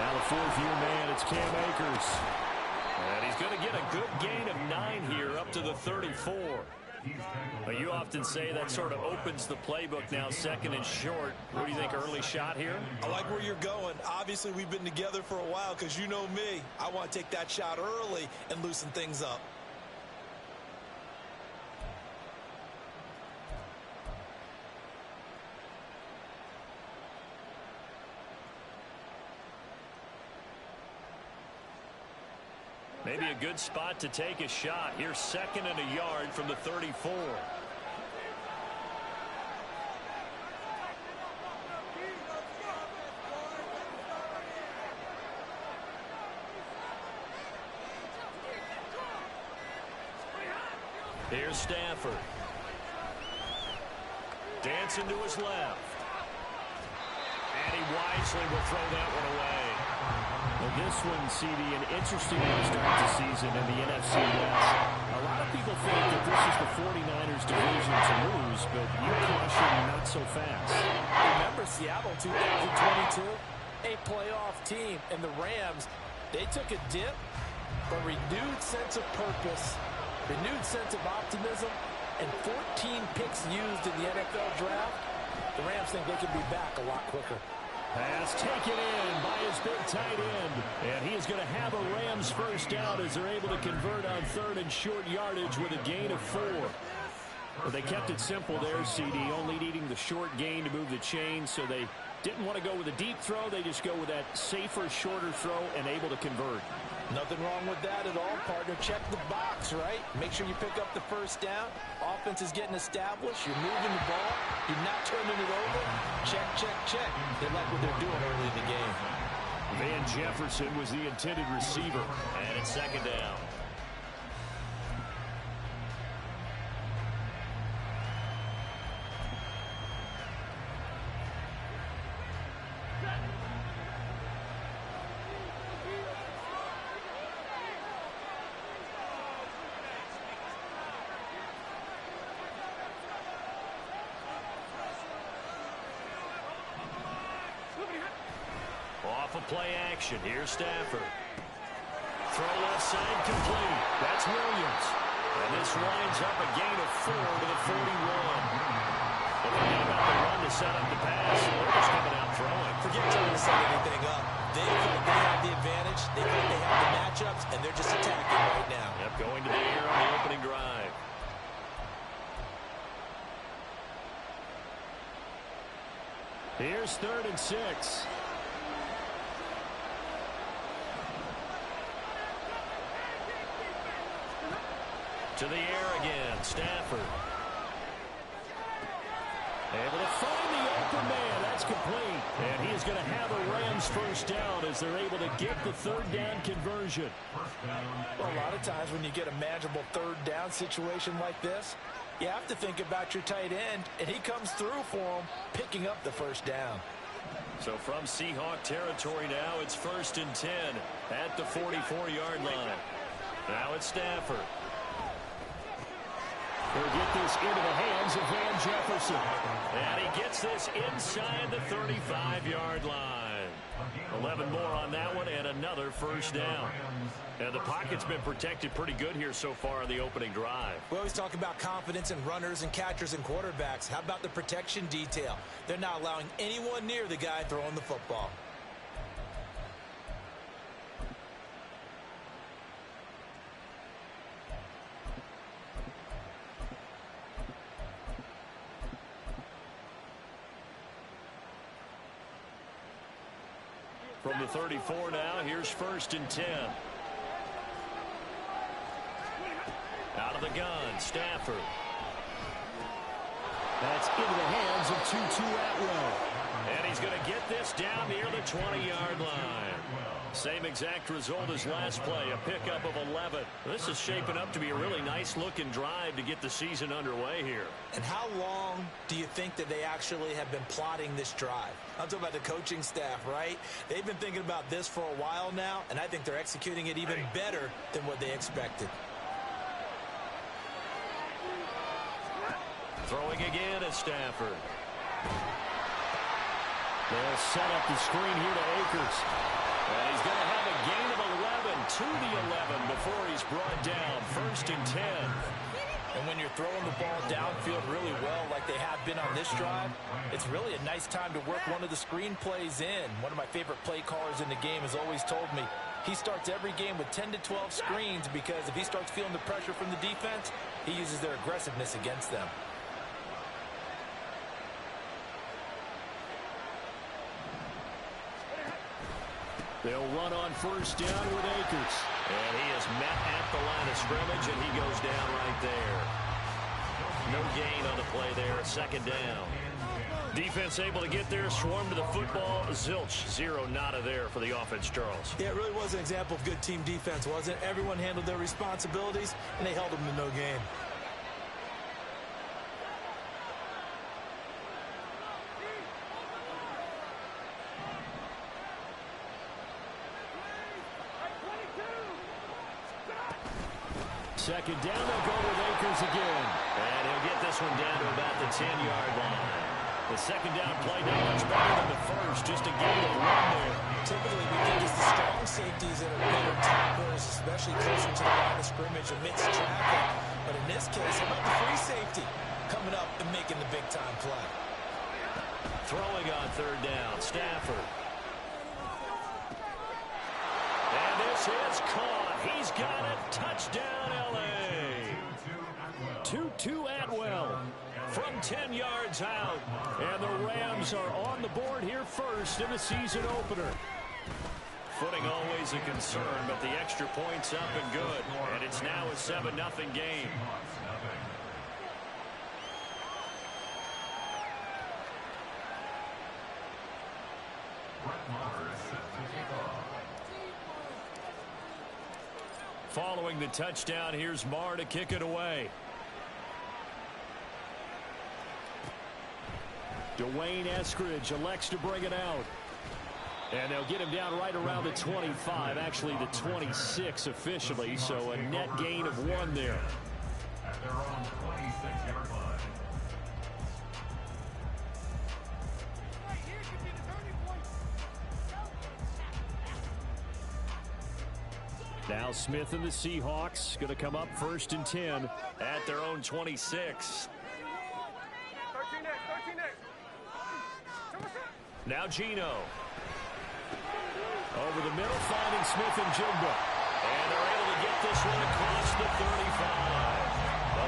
Now the fourth-year man, it's Cam Akers. And he's going to get a good gain of 9 here up to the 34. But you often say that sort of opens the playbook now, second and short. What do you think, early shot here? I like where you're going. Obviously, we've been together for a while because you know me. I want to take that shot early and loosen things up. Maybe a good spot to take a shot. Here's second and a yard from the 34. Here's Stafford. Dancing to his left. And he wisely will throw that one away. Well, this one, CD, an interesting way to start the season in the NFC West. A lot of people think that this is the 49ers division to lose, but you caution not so fast. Remember Seattle 2022? A playoff team, and the Rams, they took a dip, but renewed sense of purpose, renewed sense of optimism, and 14 picks used in the NFL draft. The Rams think they can be back a lot quicker. Pass taken in by his big tight end. And he is going to have a Rams first down as they're able to convert on third and short yardage with a gain of 4. Well, they kept it simple there, CD, only needing the short gain to move the chain, so they didn't want to go with a deep throw. They just go with that safer, shorter throw and able to convert. Nothing wrong with that at all, partner. Check the box, right? Make sure you pick up the first down. Offense is getting established. You're moving the ball. You're not turning it over. Check, check, check. They like what they're doing early in the game. Van Jefferson was the intended receiver. And it's second down. Off of play action. Here's Stafford. Throw left side complete. That's Williams. And this winds up a gain of 4 to the 41. But forget about the run to set up the pass. They're just coming out throwing. Forget trying to set anything up. They feel like they have the advantage. They feel like they have the matchups, and they're just attacking right now. Yep, going to the air on the opening drive. Here's third and 6. To the air again, Stafford. Able to find the open man. That's complete. And he is going to have a Rams first down as they're able to get the third down conversion. Well, a lot of times when you get a manageable third down situation like this, you have to think about your tight end, and he comes through for him, picking up the first down. So from Seahawk territory now, it's first and 10 at the 44-yard line. Now it's Stafford. He'll get this into the hands of Van Jefferson. And he gets this inside the 35-yard line. 11 more on that one and another first down. And the pocket's been protected pretty good here so far on the opening drive. We always talk about confidence in runners and catchers and quarterbacks. How about the protection detail? They're not allowing anyone near the guy throwing the football. From the 34 now, here's first and 10. Out of the gun, Stafford. That's into the hands of Tutu Atwell. And he's going to get this down near the 20-yard line. Same exact result as last play, a pickup of 11. This is shaping up to be a really nice-looking drive to get the season underway here. And how long do you think that they actually have been plotting this drive? I'm talking about the coaching staff, right? They've been thinking about this for a while now, and I think they're executing it even better than what they expected. Throwing again is Stafford. They'll set up the screen here to Akers. And he's going to have a gain of 11 to the 11 before he's brought down. 1st and 10. And when you're throwing the ball downfield really well like they have been on this drive, it's really a nice time to work one of the screen plays in. One of my favorite play callers in the game has always told me he starts every game with 10 to 12 screens because if he starts feeling the pressure from the defense, he uses their aggressiveness against them. They'll run on 1st down with Akers. And he is met at the line of scrimmage, and he goes down right there. No gain on the play there, 2nd down. Defense able to get there, swarm to the football. Zilch, 0 nada there for the offense, Charles. Yeah, it really was an example of good team defense, wasn't it? Everyone handled their responsibilities, and they held them to no gain. Second down, they'll go with Akers again. And he'll get this one down to about the 10-yard line. The 2nd down play not much better than the first, just a gain of 1 there. Typically, we think it's the strong safeties that are better tacklers, especially closer to the line of scrimmage amidst traffic. But in this case, how about the free safety coming up and making the big-time play? Throwing on 3rd down, Stafford. And this is caught. He's got it. Touchdown, L.A. 2-2 Atwell from 10 yards out. And the Rams are on the board here first in the season opener. Footing always a concern, but the extra point's up and good. And it's now a 7-0 game. Following the touchdown, here's Marr to kick it away. Dwayne Eskridge elects to bring it out. And they'll get him down right around the 25, actually the 26 officially, so a net gain of 1 there. At their own 26-yard line. Now Smith and the Seahawks going to come up 1st and 10 at their own 26. Now Geno. Over the middle, finding Smith and Jigba. And they're able to get this one across the 35.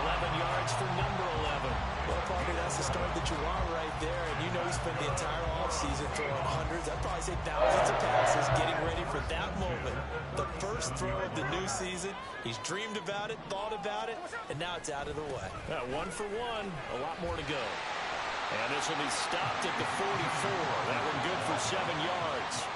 11 yards for number 11. Well, probably that's the start that you want right there. And you know he spent the entire offseason throwing hundreds, I'd probably say thousands of passes, getting ready for that moment. The first throw of the new season. He's dreamed about it, thought about it, and now it's out of the way. 1 for 1, a lot more to go. And this will be stopped at the 44. That one good for 7 yards.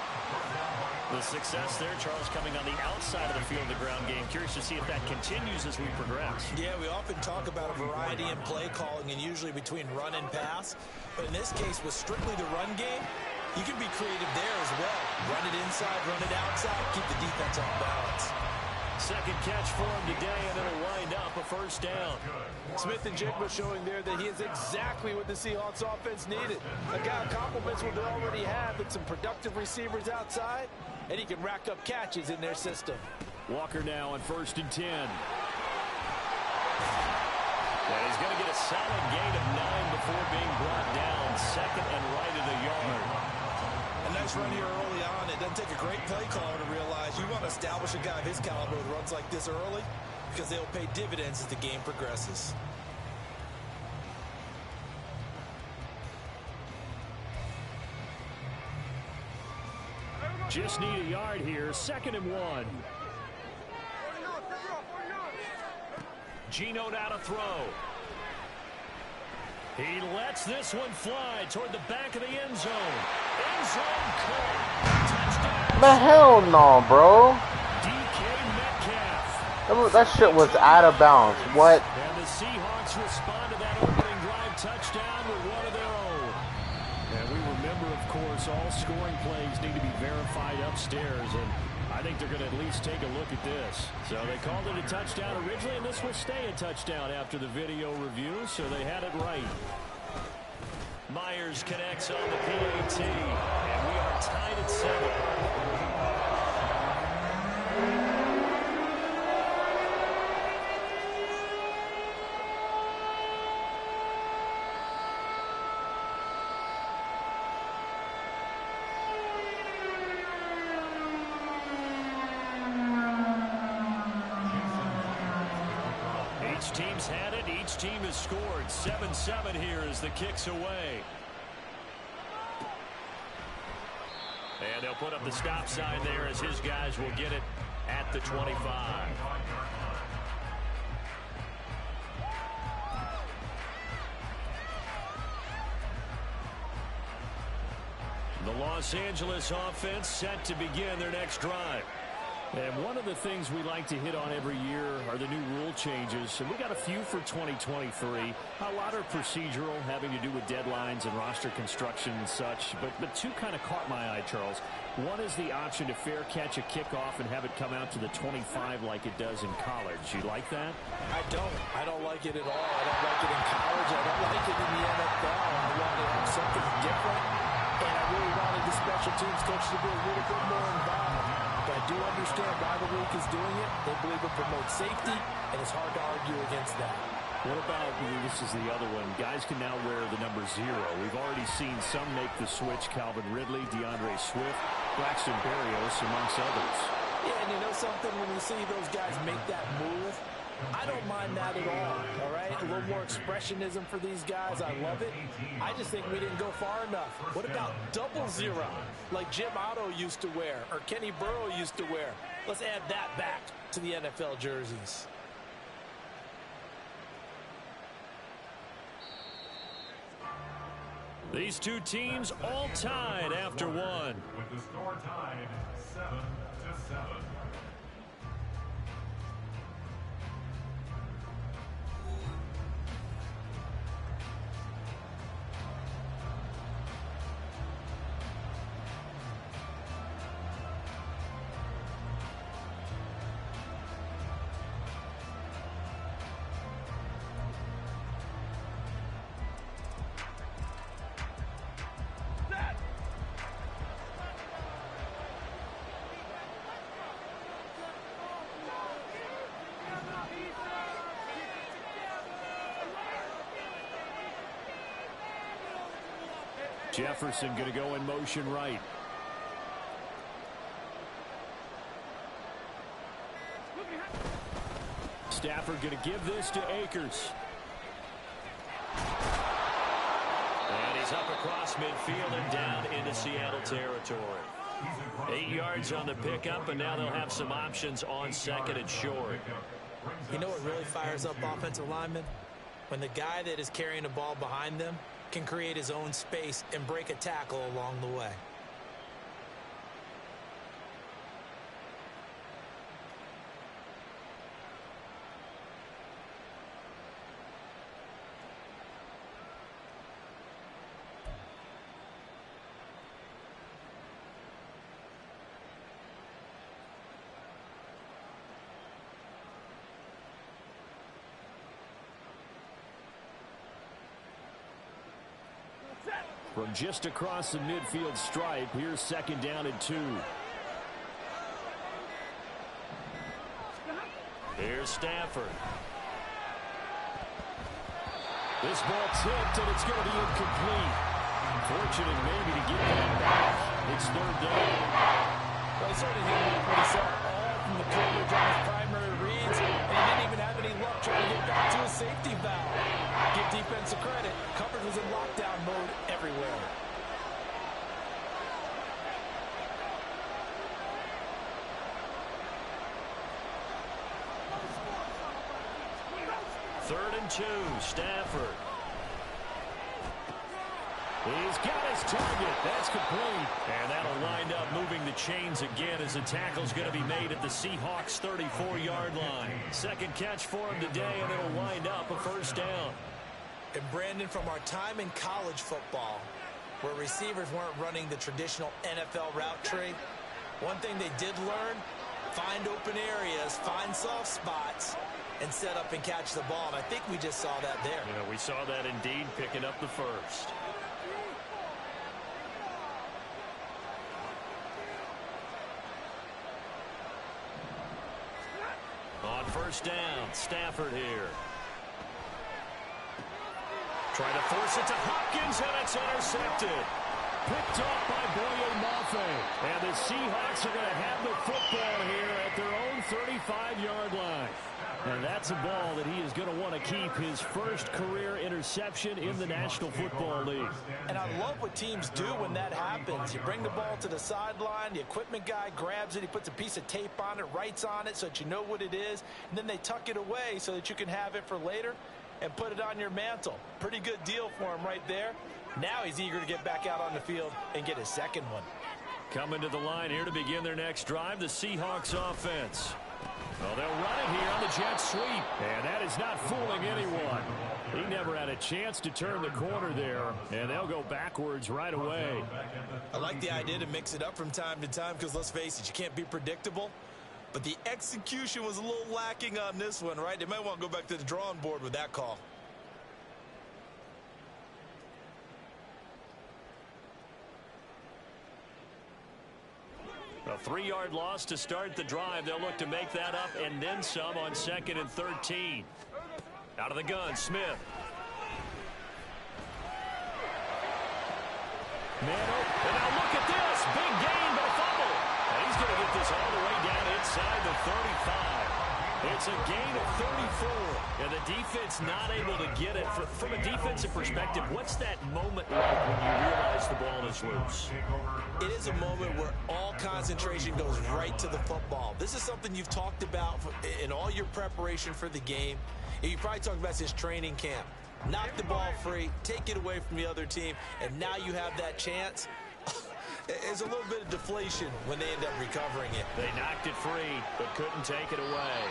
The success there, Charles, coming on the outside of the field, the ground game. Curious to see if that continues as we progress. Yeah, we often talk about a variety in play calling and usually between run and pass. But in this case, with strictly the run game, you can be creative there as well. Run it inside, run it outside, keep the defense off balance. Second catch for him today, and it'll wind up a 1st down. Smith and Jigba showing there that he is exactly what the Seahawks offense needed. A guy who complements what they already have with some productive receivers outside, and he can rack up catches in their system. Walker now on 1st and 10. And he's going to get a solid gain of 9 before being brought down. 2nd and right of the yard. A nice run here early on. It doesn't take a great play caller to realize you want to establish a guy of his caliber with runs like this early because they'll pay dividends as the game progresses. Just need a yard here. 2nd and 1. Geno now to throw. He lets this one fly toward the back of the end zone. End zone caught. Touchdown. The hell no, bro. DK Metcalf. That shit was out of bounds. What? And the Seahawks respond to that opening drive touchdown with one of their own. And we remember, of course, all scoring plays need to be verified upstairs. And I think they're going to at least take a look at this. So they called it a touchdown originally, and this will stay a touchdown after the video review, so they had it right. Myers connects on the PAT, and we are tied at 7. team's had it. Each team has scored. 7-7 here as the kick's away. And they'll put up the stop sign there as his guys will get it at the 25. The Los Angeles offense set to begin their next drive. And one of the things we like to hit on every year are the new rule changes. And we got a few for 2023. A lot are procedural, having to do with deadlines and roster construction and such. But two kind of caught my eye, Charles. One is the option to fair catch a kickoff and have it come out to the 25 like it does in college. You like that? I don't. I don't like it at all. I don't like it in college. I don't like it in the NFL. I want to have something different. And I really wanted the special teams coach to be a little bit more involved. But I do understand why the league is doing it. They believe it promotes safety, and it's hard to argue against that. What about, this is the other one, guys can now wear the number 0. We've already seen some make the switch. Calvin Ridley, DeAndre Swift, Braxton Berrios, amongst others. Yeah, and you know something? When you see those guys make that move, I don't mind that at all right? A little more expressionism for these guys. I love it. I just think we didn't go far enough. What about 00, like Jim Otto used to wear or Kenny Burrow used to wear? Let's add that back to the NFL jerseys. These two teams all tied after one. With the score tied 7-7. Jefferson going to go in motion right. Stafford going to give this to Akers. And he's up across midfield and down into Seattle territory. 8 yards on the pickup, and now they'll have some options on second and short. You know what really fires up offensive linemen? When the guy that is carrying the ball behind them can create his own space and break a tackle along the way. From just across the midfield stripe, here's second down and 2. Here's Stafford. This ball tipped, and it's going to be incomplete. Fortunate maybe to get that back. It's third down. Well, he certainly didn't like what he saw all from the coverage on his primary reads, and he didn't even have any luck trying to get back to his safety valve. Give defensive credit. Coverage was in lockdown mode everywhere. Third and 2, Stafford. He's got his target. That's complete. And that'll wind up moving the chains again as the tackle's going to be made at the Seahawks' 34-yard line. Second catch for him today, and it'll wind up a first down. And Brandon, from our time in college football, where receivers weren't running the traditional NFL route tree, one thing they did learn, find open areas, find soft spots, and set up and catch the ball. And I think we just saw that there. Yeah, we saw that indeed, picking up the first. On first down, Stafford here. Trying to force it to Hopkins, and it's intercepted. Picked off by Boye Mafe. And the Seahawks are going to have the football here at their own 35-yard line. And that's a ball that he is going to want to keep, his first career interception in the National Football League. And I love what teams do when that happens. You bring the ball to the sideline, the equipment guy grabs it, he puts a piece of tape on it, writes on it so that you know what it is, and then they tuck it away so that you can have it for later and put it on your mantle. Pretty good deal for him right there. Now he's eager to get back out on the field and get his second one. Coming to the line here to begin their next drive, the Seahawks offense. Well, they'll run it here on the jet sweep. And that is not fooling anyone. He never had a chance to turn the corner there, and they'll go backwards right away. I like the idea to mix it up from time to time because, let's face it, you can't be predictable. But the execution was a little lacking on this one, right? They might want to go back to the drawing board with that call. A 3-yard loss to start the drive. They'll look to make that up and then some on 2nd and 13. Out of the gun, Smith. Man open. And now look at this. Big gain, but a fumble. And he's going to get this all the way down inside the 35. It's a gain of 34. And the defense not able to get it. From a defensive perspective, what's that moment like when you realize the ball is loose? It is a moment where all concentration goes right to the football. This is something you've talked about in all your preparation for the game. And you probably talked about this training camp. Knock the ball free, take it away from the other team, and now you have that chance. There's a little bit of deflation when they end up recovering it. They knocked it free, but couldn't take it away.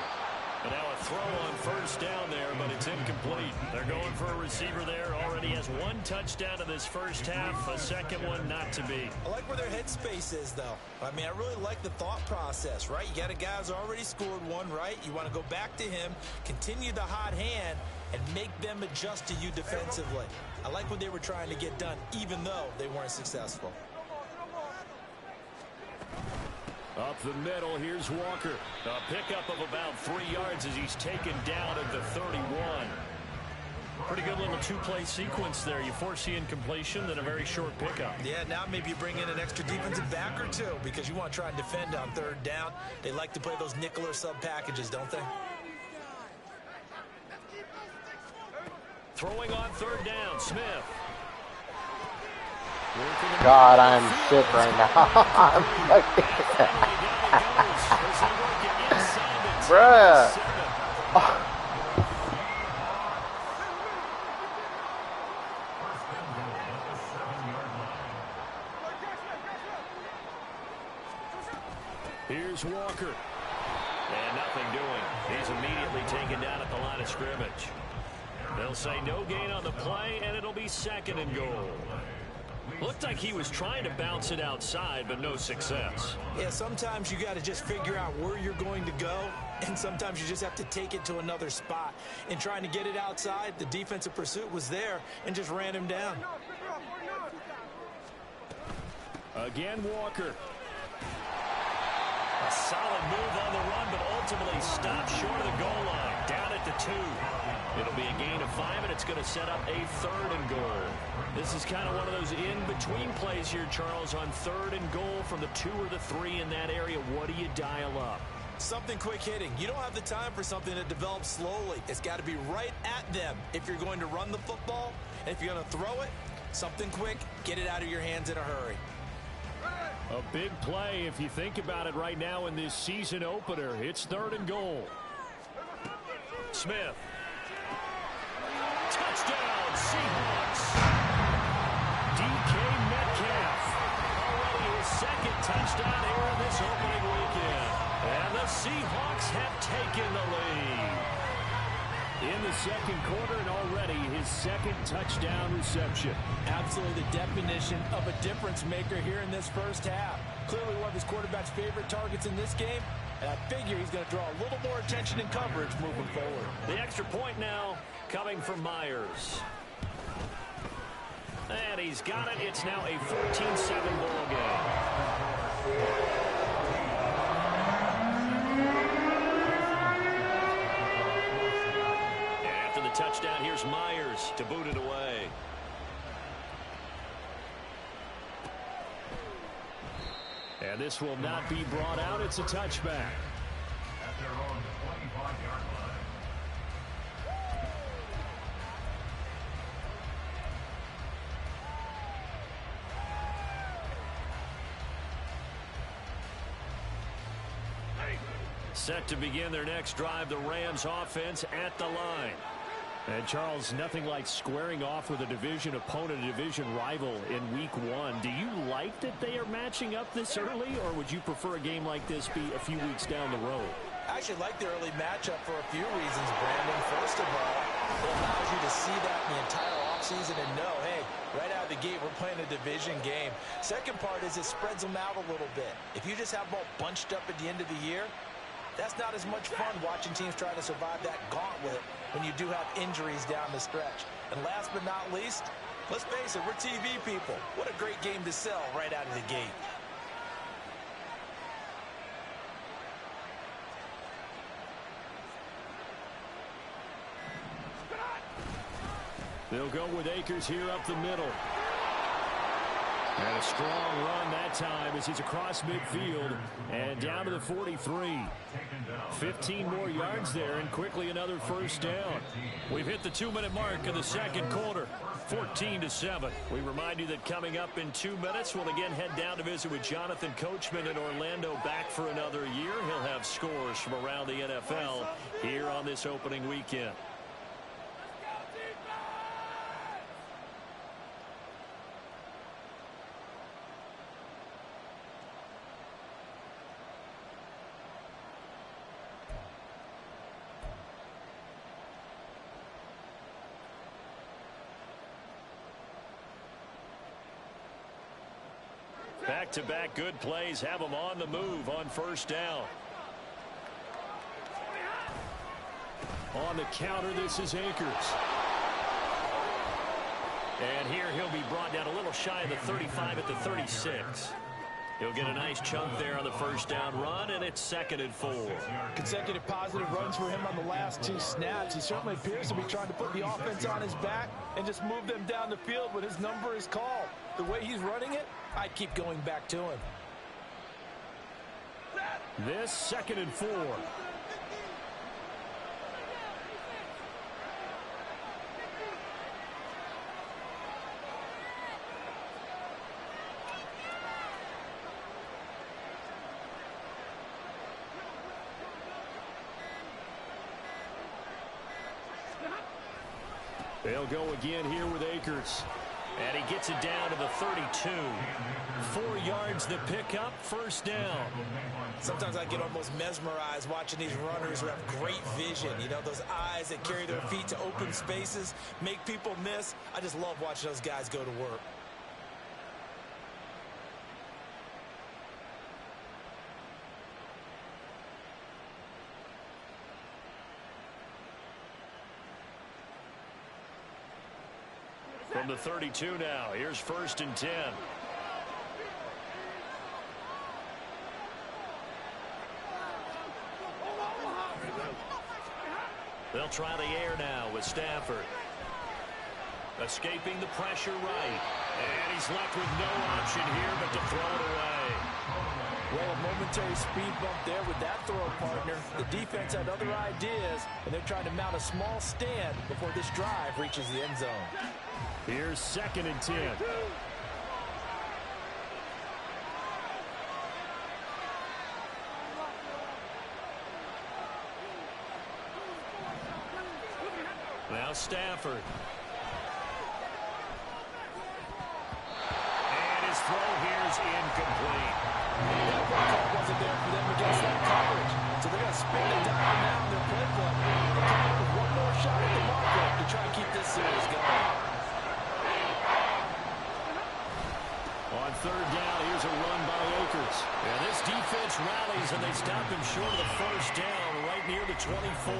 And now a throw on first down there, but it's incomplete. They're going for a receiver there. Already has 1 touchdown in this first half. A second one not to be. I like where their headspace is, though. I mean, I really like the thought process, right? You got a guy who's already scored one, right? You want to go back to him, continue the hot hand, and make them adjust to you defensively. I like what they were trying to get done, even though they weren't successful. Up the middle, here's Walker. A pickup of about 3 yards as he's taken down at the 31. Pretty good little 2-play sequence there. You force the incompletion, then a very short pickup. Yeah, now maybe you bring in an extra defensive back or two because you want to try and defend on 3rd down. They like to play those nickel or sub packages, don't they? Throwing on 3rd down, Smith. God, I'm sick right now. Bruh. Here's Walker. And nothing doing. He's immediately taken down at the line of scrimmage. They'll say no gain on the play, and it'll be 2nd and goal. Looked like he was trying to bounce it outside, but no success. Yeah, sometimes you got to just figure out where you're going to go, and sometimes you just have to take it to another spot. In trying to get it outside, the defensive pursuit was there and just ran him down. Again, Walker. A solid move on the run, but ultimately stopped short of the goal line. Down at the 2. It'll be a gain of 5, and it's going to set up a 3rd and goal. This is kind of one of those in-between plays here, Charles, on 3rd and goal from the 2 or the 3 in that area. What do you dial up? Something quick hitting. You don't have the time for something that develops slowly. It's got to be right at them if you're going to run the football. And if you're going to throw it, something quick, get it out of your hands in a hurry. A big play if you think about it right now in this season opener. It's 3rd and goal. Smith. Touchdown, Seahawks. DK Metcalf. Already his 2nd touchdown here in this opening weekend. And the Seahawks have taken the lead. In the 2nd quarter, and already his 2nd touchdown reception. Absolutely the definition of a difference maker here in this first half. Clearly one of his quarterback's favorite targets in this game, and I figure he's going to draw a little more attention and coverage moving forward. The extra point now coming from Myers. And he's got it. It's now a 14-7 ball game. Touchdown. Here's Myers to boot it away. And this will not be brought out. It's a touchback. at their own 25-yard line. Set to begin their next drive, the Rams offense at the line. And Charles, nothing like squaring off with a division opponent, a division rival in week 1. Do you like that they are matching up this early, or would you prefer a game like this be a few weeks down the road? I actually like the early matchup for a few reasons, Brandon. First of all, it allows you to see that in the entire offseason and know, hey, right out of the gate, we're playing a division game. Second part is it spreads them out a little bit. If you just have them all bunched up at the end of the year, that's not as much fun watching teams try to survive that gauntlet when you do have injuries down the stretch. And last but not least, let's face it, we're TV people. What a great game to sell right out of the gate. They'll go with Akers here up the middle. And a strong run that time as he's across midfield and down to the 43. 15 more yards there and quickly another first down. We've hit the 2-minute mark of the second quarter. 14-7. We remind you that coming up in 2 minutes, we'll again head down to visit with Jonathan Coachman in Orlando, back for another year. He'll have scores from around the NFL here on this opening weekend. Back-to-back good plays have them on the move on first down. On the counter, this is Akers. And here he'll be brought down a little shy of the 35 at the 36. He'll get a nice chunk there on the first down run, and it's 2nd and 4. Consecutive positive runs for him on the last 2 snaps. He certainly appears to be trying to put the offense on his back and just move them down the field when his number is called. The way he's running it, I keep going back to him. This 2nd and 4. They'll go again here with Akers. And he gets it down to the 32. 4 yards the pickup, first down. Sometimes I get almost mesmerized watching these runners who have great vision. You know, those eyes that carry their feet to open spaces, make people miss. I just love watching those guys go to work. From the 32 now, here's 1st and 10. They'll try the air now with Stafford. Escaping the pressure right. And he's left with no option here but to throw it away. Well, a momentary speed bump there with that throw, partner. The defense had other ideas, and they're trying to mount a small stand before this drive reaches the end zone. Here's 2nd and 10. Now Stafford. And his throw here is incomplete. That play call wasn't there for them against that coverage. So they're going to spin the dial now in their playbook and come up with one more shot at the marker to try and keep this series going. On 3rd down, here's a run by Akers. And this defense rallies, and they stop him short of the first down right near the 24.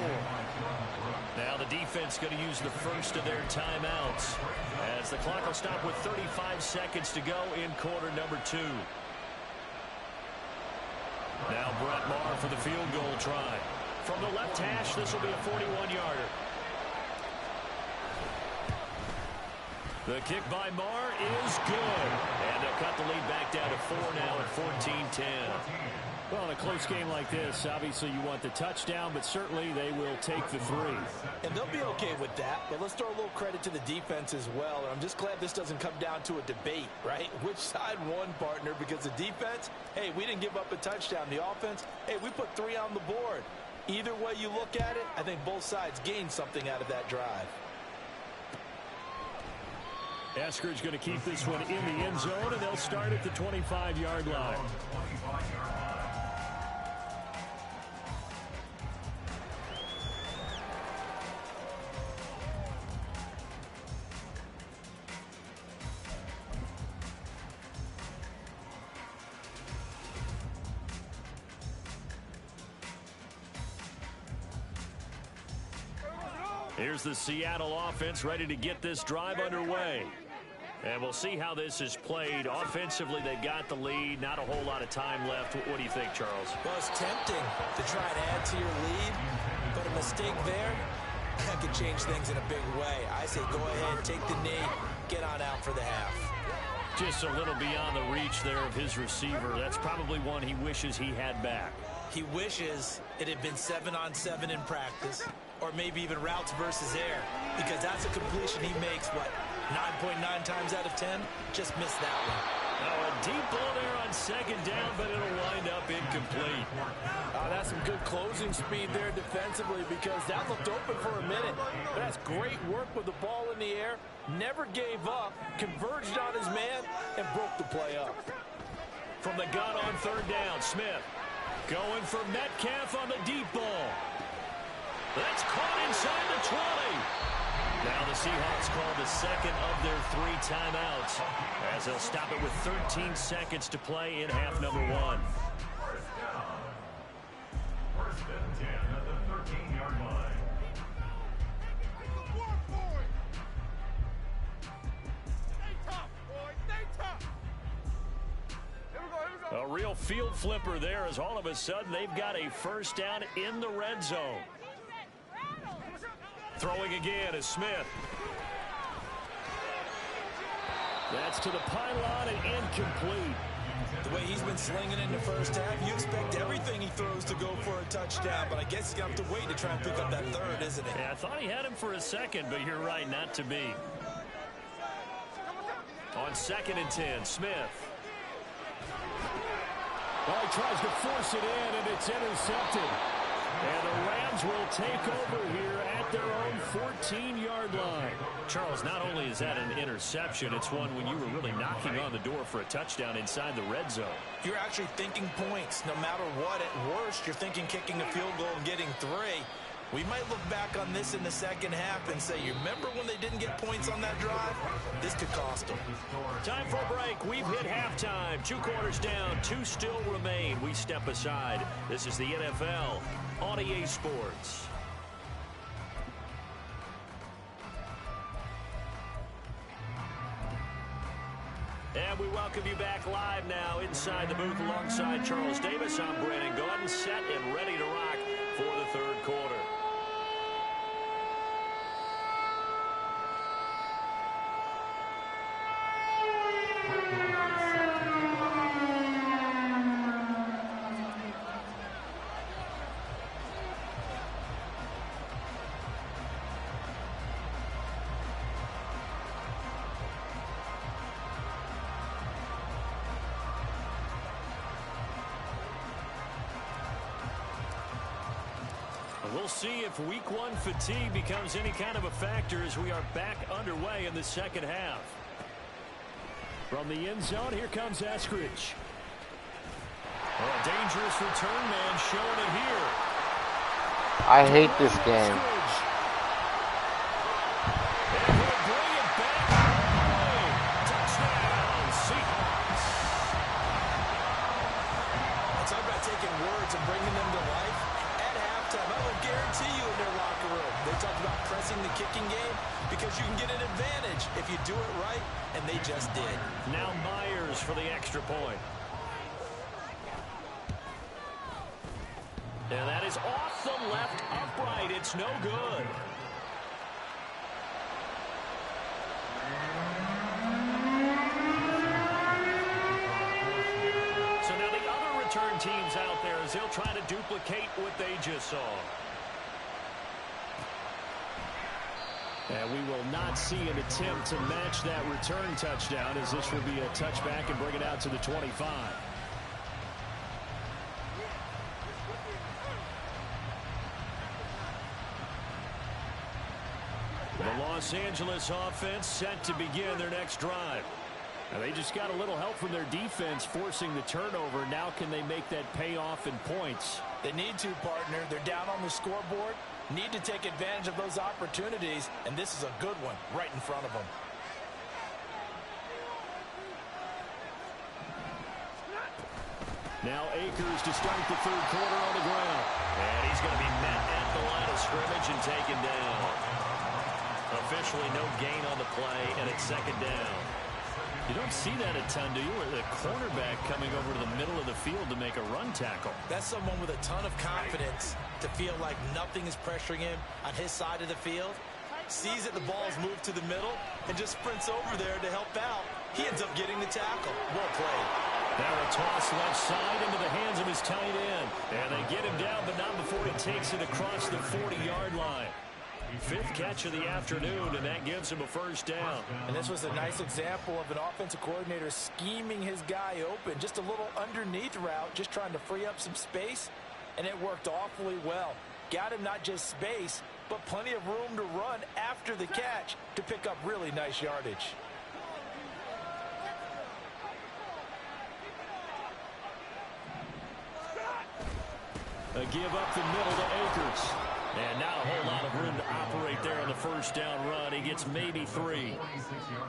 Now the defense going to use the first of their timeouts as the clock will stop with 35 seconds to go in quarter number 2. Now Brett Maher for the field goal try. From the left hash, this will be a 41-yarder. The kick by Maher is good. And they'll cut the lead back down to 4 now at 14-10. Well, in a close game like this, obviously you want the touchdown, but certainly they will take the 3. And they'll be okay with that, but let's throw a little credit to the defense as well. And I'm just glad this doesn't come down to a debate, right? Which side won, partner? Because the defense, hey, we didn't give up a touchdown. The offense, hey, we put 3 on the board. Either way you look at it, I think both sides gained something out of that drive. Eskridge going to keep this one in the end zone, and they'll start at the 25-yard line. Here's the Seattle offense ready to get this drive underway. And we'll see how this is played. Offensively, they've got the lead. Not a whole lot of time left. What do you think, Charles? Well, it's tempting to try and add to your lead, but a mistake there, that could change things in a big way. I say go ahead, take the knee, get on out for the half. Just a little beyond the reach there of his receiver. That's probably one he wishes he had back. He wishes it had been 7-on-7 in practice, or maybe even routes versus air, because that's a completion he makes, what, 9.9 times out of 10? Just missed that one. Oh, a deep ball there on second down, but it'll wind up incomplete. That's some good closing speed there defensively, because that looked open for a minute. But that's great work with the ball in the air. Never gave up, converged on his man, and broke the play up. From the gun on third down, Smith going for Metcalf on the deep ball. That's caught inside the 20. Now the Seahawks call the second of their 3 timeouts as they'll stop it with 13 seconds to play in half number 1. First and 10 at the 13-yard line. A real field flipper there as all of a sudden they've got a first down in the red zone. Throwing again is Smith. That's to the pylon and incomplete. The way he's been slinging in the first half, you expect everything he throws to go for a touchdown, but I guess he's going to have to wait to try and pick up that third, isn't it? Yeah, I thought he had him for a second, but you're right, not to be. On 2nd and 10, Smith. Well, he tries to force it in, and it's intercepted. And the Rams will take over here at their own 14-yard line. Charles, not only is that an interception, it's one when you were really knocking on the door for a touchdown inside the red zone. You're actually thinking points. No matter what, at worst, you're thinking kicking a field goal and getting 3. We might look back on this in the second half and say, you remember when they didn't get points on that drive? This could cost them. Time for a break. We've hit halftime. 2 quarters down. 2 still remain. We step aside. This is the NFL on EA Sports. And we welcome you back live now inside the booth alongside Charles Davis. I'm Brandon Gordon, set and ready to rock for the 3rd quarter. We'll see if week 1 fatigue becomes any kind of a factor as we are back underway in the second half. From the end zone, here comes Eskridge. Oh, a dangerous return man showing it here. I hate this game. And he'll bring it back. Oh, touchdown, Seahawks. Talk about taking words and bringing them to life. I would guarantee you in their locker room, they talked about pressing the kicking game because you can get an advantage if you do it right, and they just did. Now Myers for the extra point. And that is off the left upright. It's no good. So now the other return teams out there as they'll try to duplicate what they just saw. And we will not see an attempt to match that return touchdown, as this will be a touchback and bring it out to the 25. The Los Angeles offense set to begin their next drive. Now they just got a little help from their defense forcing the turnover. Now can they make that pay off in points? They need to, partner. They're down on the scoreboard. Need to take advantage of those opportunities, and this is a good one right in front of them. Now Akers to start the third quarter on the ground. And he's going to be met at the line of scrimmage and taken down. Officially no gain on the play, and it's second down. You don't see that a ton, do you? Where the cornerback coming over to the middle of the field to make a run tackle. That's someone with a ton of confidence to feel like nothing is pressuring him on his side of the field. Sees that the ball's moved to the middle and just sprints over there to help out. He ends up getting the tackle. Well played. Now a toss left side into the hands of his tight end. And they get him down, but not before he takes it across the 40-yard line. Fifth catch of the afternoon, and that gives him a first down. And this was a nice example of an offensive coordinator scheming his guy open. Just a little underneath route, just trying to free up some space, and it worked awfully well. Got him not just space, but plenty of room to run after the catch to pick up really nice yardage. A give up the middle to Akers. And not a whole lot of room to operate there on the first down run. He gets maybe 3.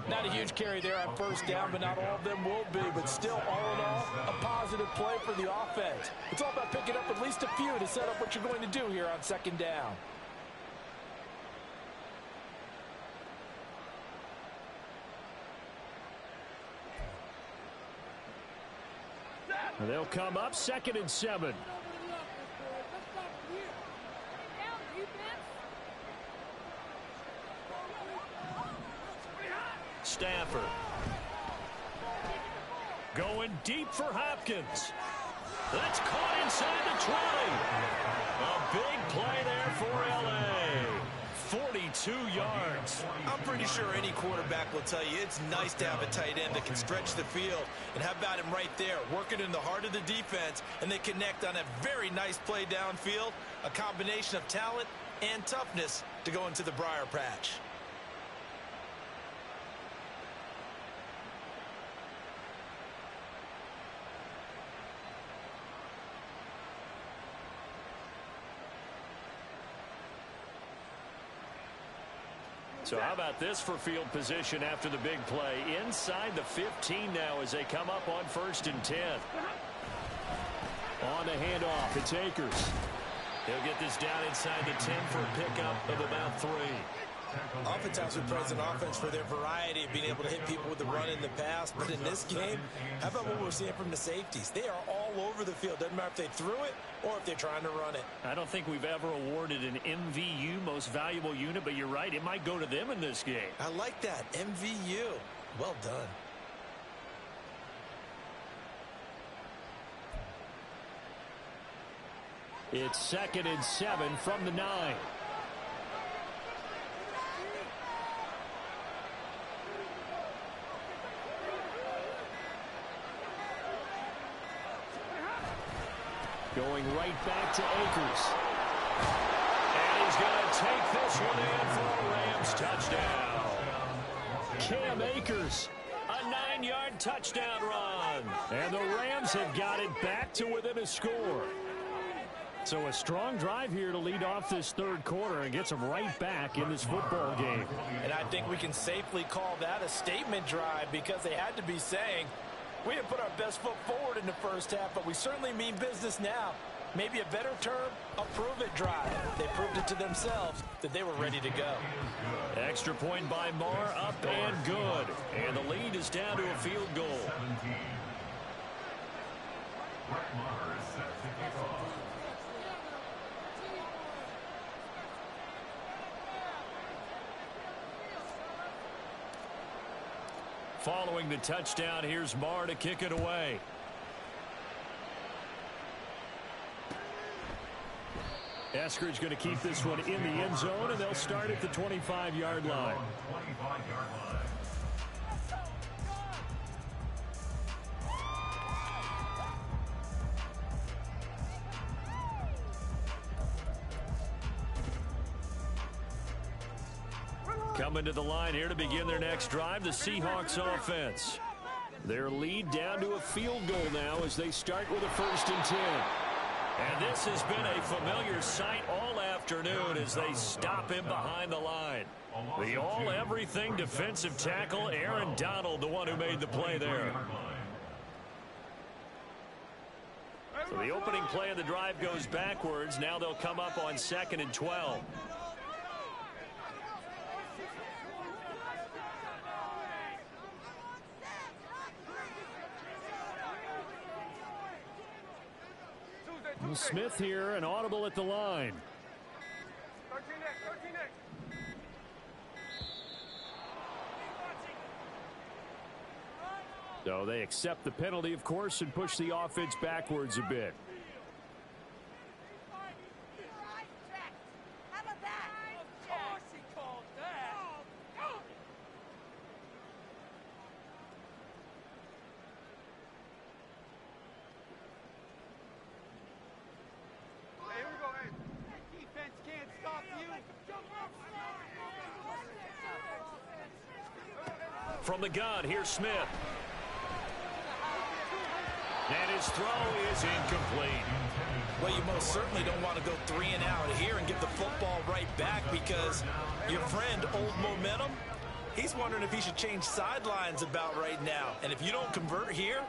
Not a huge carry there on first down, but not all of them will be. But still, all in all, a positive play for the offense. It's all about picking up at least a few to set up what you're going to do here on second down. They'll come up 2nd and 7. Stafford. Going deep for Hopkins. That's caught inside the 20. A big play there for L.A. 42 yards. I'm pretty sure any quarterback will tell you it's nice to have a tight end that can stretch the field. And how about him right there, working in the heart of the defense, and they connect on a very nice play downfield. A combination of talent and toughness to go into the briar patch. So how about this for field position after the big play? Inside the 15 now as they come up on 1st and 10. On the handoff, it's Akers. He'll get this down inside the 10 for a pickup of about 3. Oftentimes we praise an offense for their variety of being able to hit people with the run in the pass. But in this game, how about what we're seeing from the safeties? They are all over the field. Doesn't matter if they threw it or if they're trying to run it. I don't think we've ever awarded an MVU, most valuable unit, but you're right. It might go to them in this game. I like that. MVU. Well done. It's 2nd and 7 from the 9. Going right back to Akers. And he's going to take this one in for a Rams touchdown. Cam Akers, a 9-yard touchdown run. And the Rams have got it back to within a score. So a strong drive here to lead off this third quarter and gets them right back in this football game. And I think we can safely call that a statement drive because they had to be saying, we didn't put our best foot forward in the first half, but we certainly mean business now. Maybe a better term, a prove-it drive. They proved it to themselves that they were ready to go. Extra point by Marr, up and good. And the lead is down to a field goal. Marr is set to kick off. Following the touchdown, here's Marr to kick it away. Eskridge going to keep this one in the end zone, and they'll start at the 25-yard line. Coming to the line here to begin their next drive, the Seahawks offense. Their lead down to a field goal now as they start with a 1st and 10. And this has been a familiar sight all afternoon as they stop him behind the line. The all-everything defensive tackle, Aaron Donald, the one who made the play there. So the opening play of the drive goes backwards. Now they'll come up on 2nd and 12. Smith here, an audible at the line. So they accept the penalty, of course, and push the offense backwards a bit. From the gun, here's Smith. And his throw is incomplete. Well, you most certainly don't want to go 3 and out here and get the football right back because your friend, Old Momentum, he's wondering if he should change sidelines about right now. And if you don't convert here,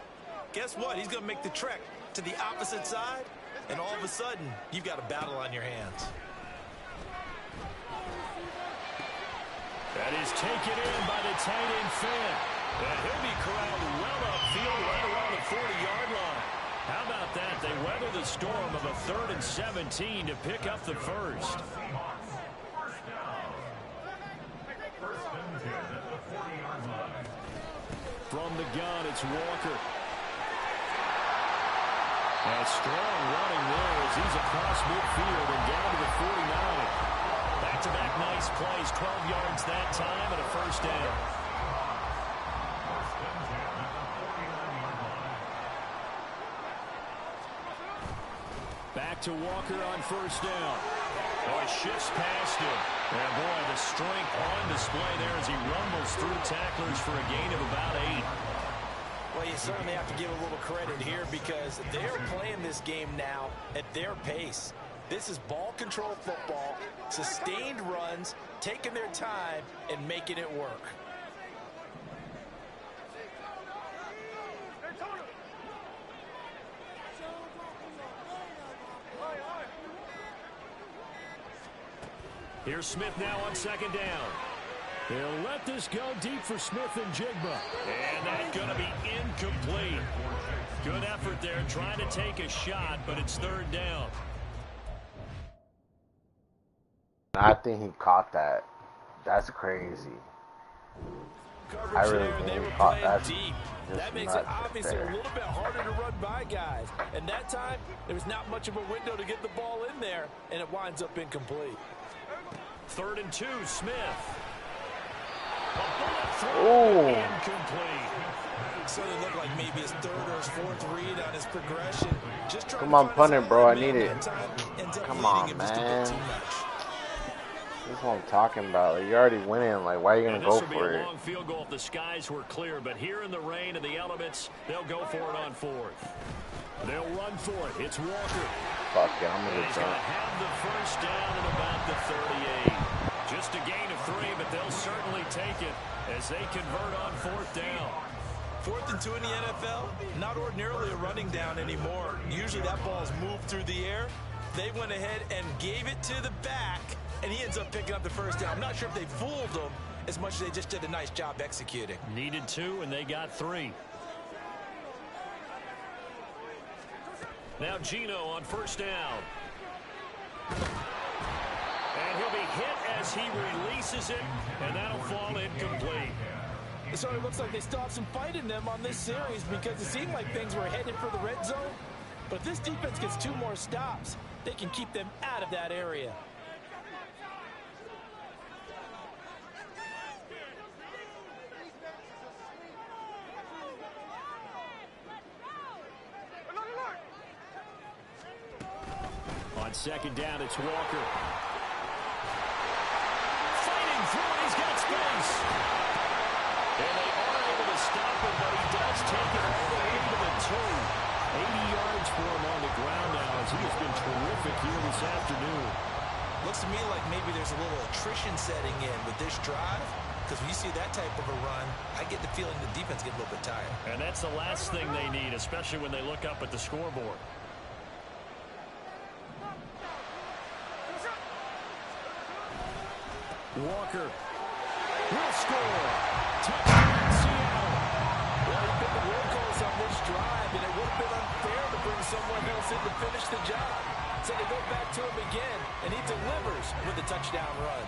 guess what? He's going to make the trek to the opposite side, and all of a sudden, you've got a battle on your hands. That is taken in by the tight end Finn. And he'll be corralled well upfield right around the 40-yard line. How about that? They weather the storm of a 3rd and 17 to pick up the first. From the gun, it's Walker. And strong running there as he's across midfield and down to the 49. Back-to-back nice plays, 12 yards that time and a 1st down. Back to Walker on 1st down. Oh, he shifts past him. And boy, the strength on display there as he rumbles through tacklers for a gain of about 8. Well, you certainly have to give a little credit here because they're playing this game now at their pace. This is ball control football, sustained runs, taking their time and making it work. Here's Smith now on 2nd down. They'll let this go deep for Smith and Jigba. And that's going to be incomplete. Good effort there trying to take a shot, but it's 3rd down. I think he caught that. That's crazy. I really think he caught that. Deep. That makes it obviously a little bit harder to run by guys. And that time, there was not much of a window to get the ball in there, and it winds up incomplete. 3rd and 2, Smith. Oh. Incomplete. So it looked like maybe his 3rd or his 4th read on his progression. Just come on, punt it, bro. I need it. Come on, man. That's what I'm talking about. Like, you're already winning. Like, why are you going to go for it? This will be a long field goal if the skies were clear, but here in the rain and the elements, they'll go for it on 4th. They'll run for it. It's Walker. Fuck it, I'm going to He's going to have the 1st down at about the 38. Just a gain of 3, but they'll certainly take it as they convert on 4th down. 4th and 2 in the NFL, not ordinarily a running down anymore. Usually that ball's moved through the air. They went ahead and gave it to the back, and he ends up picking up the 1st down. I'm not sure if they fooled him as much as they just did a nice job executing. Needed 2, and they got 3. Now Gino on 1st down. And he'll be hit as he releases it, and that'll fall incomplete. So it looks like they still have some fight in them on this series because it seemed like things were headed for the red zone. But if this defense gets 2 more stops, they can keep them out of that area. On second down, it's Walker. Fighting through it, he's got space. And they are able to stop him, but he does take it all the way to the 2. 80 yards for him on the ground now, as he has been terrific here this afternoon. Looks to me like maybe there's a little attrition setting in with this drive, because when you see that type of a run, I get the feeling the defense gets a little bit tired. And that's the last thing they need, especially when they look up at the scoreboard. Walker will score. Touchdown, Seattle. Well, he picked the workhorse on this drive, and it would have been unfair to bring someone else in to finish the job. So they go back to him again, and he delivers with a touchdown run.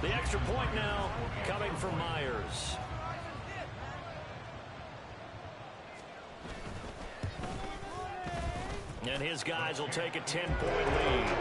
The extra point now coming from Myers. And his guys will take a 10-point lead.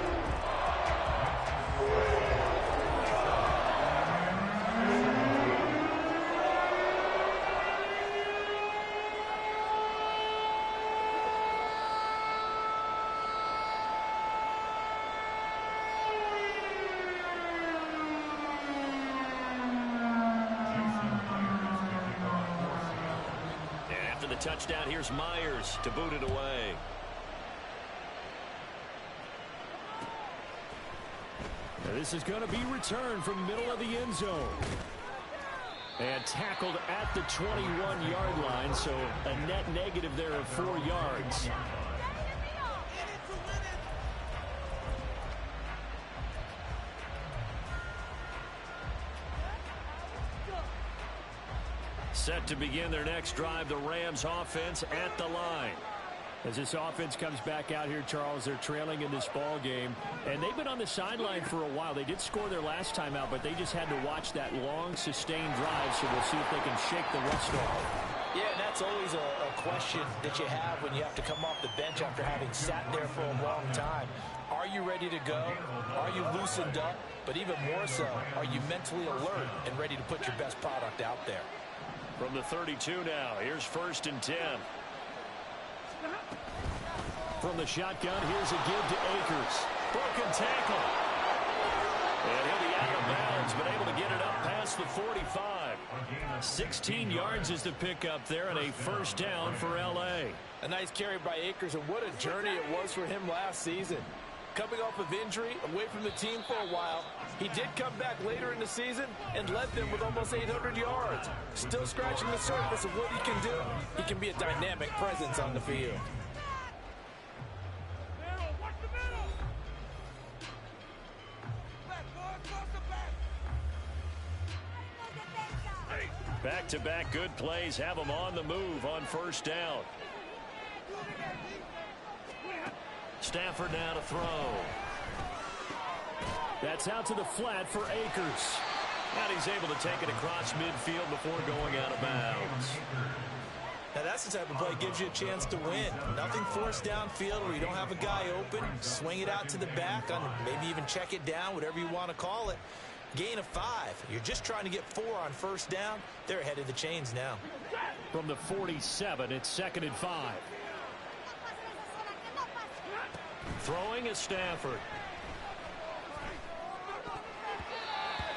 And after the touchdown, here's Myers to boot it away. This is going to be returned from middle of the end zone. And tackled at the 21-yard line, so a net negative there of 4 yards. Set to begin their next drive, the Rams offense at the line. As this offense comes back out here, Charles, they're trailing in this ball game. And they've been on the sideline for a while. They did score their last time out, but they just had to watch that long, sustained drive, so we'll see if they can shake the rust off. Yeah, and that's always a question that you have when you have to come off the bench after having sat there for a long time. Are you ready to go? Are you loosened up? But even more so, are you mentally alert and ready to put your best product out there? From the 32 now, here's 1st and 10. From the shotgun, here's a give to Akers. Broken tackle. And he'll be out of bounds, but able to get it up past the 45. 16 yards is the pickup there, and a 1st down for L.A. A nice carry by Akers, and what a journey it was for him last season. Coming off of injury, away from the team for a while, he did come back later in the season and led them with almost 800 yards. Still scratching the surface of what he can do. He can be a dynamic presence on the field. Back-to-back good plays have them on the move on 1st down. Stafford now to throw. That's out to the flat for Akers. And he's able to take it across midfield before going out of bounds. Now that's the type of play that gives you a chance to win. Nothing forced downfield where you don't have a guy open. Swing it out to the back, on maybe even check it down, whatever you want to call it. Gain of 5. You're just trying to get 4 on 1st down. They're ahead of the chains now. From the 47, it's 2nd and 5. Throwing is Stafford.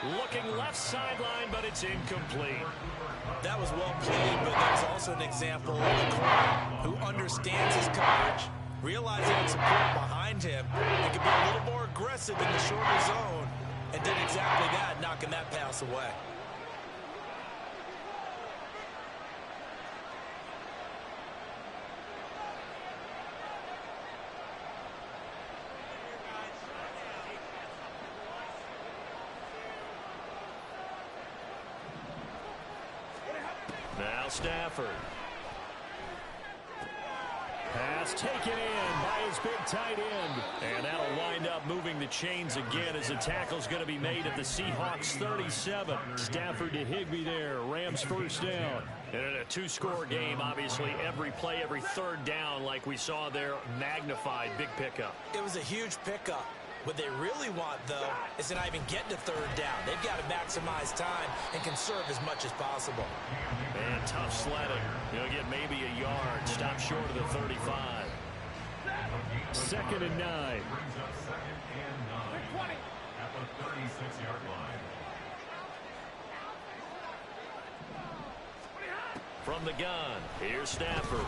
Looking left sideline, but it's incomplete. That was well played, but that was also an example of a corner who understands his coverage, realizing it's support behind him, and can be a little more aggressive in the shorter zone, and did exactly that, knocking that pass away. Now Stafford. Pass It's taken in by his big tight end. And that'll wind up moving the chains again as the tackle's going to be made at the Seahawks 37. Stafford to Higbee there. Rams first down. And in a two-score game, obviously, every play, every third down, like we saw there, magnified. Big pickup. It was a huge pickup. What they really want, though, is to not even get to third down. They've got to maximize time and conserve as much as possible. And tough sledding. He'll get maybe a yard. Stop short of the 35. 2nd and 9. Brings up 2nd and 9 at the 36-yard line. From the gun, here's Stafford.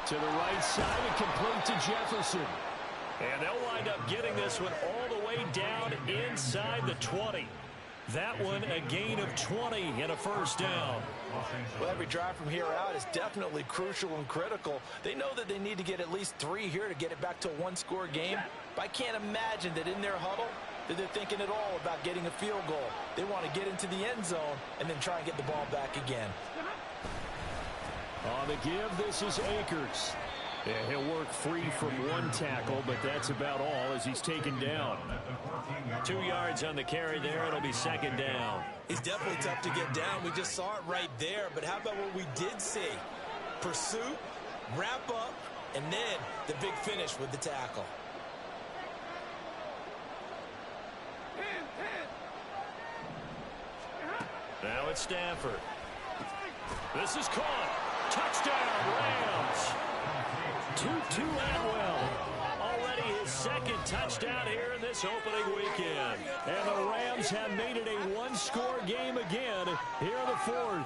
To the right side and complete to Jefferson. And they'll wind up getting this one all the way down inside the 20. That one a gain of 20 and a first down. Well, every drive from here out is definitely crucial and critical. They know that they need to get at least 3 here to get it back to a one-score game. But I can't imagine that in their huddle that they're thinking at all about getting a field goal. They want to get into the end zone and then try and get the ball back again. On the give, this is Akers. Yeah, he'll work free from one tackle, but that's about all as he's taken down. 2 yards on the carry there. It'll be 2nd down. He's definitely tough to get down. We just saw it right there. But how about what we did see? Pursuit, wrap up, and then the big finish with the tackle. Now it's Stafford. This is caught. Touchdown, Rams. Tutu Atwell. Already his 2nd touchdown here in this opening weekend. And the Rams have made it a one-score game again here in the 4th.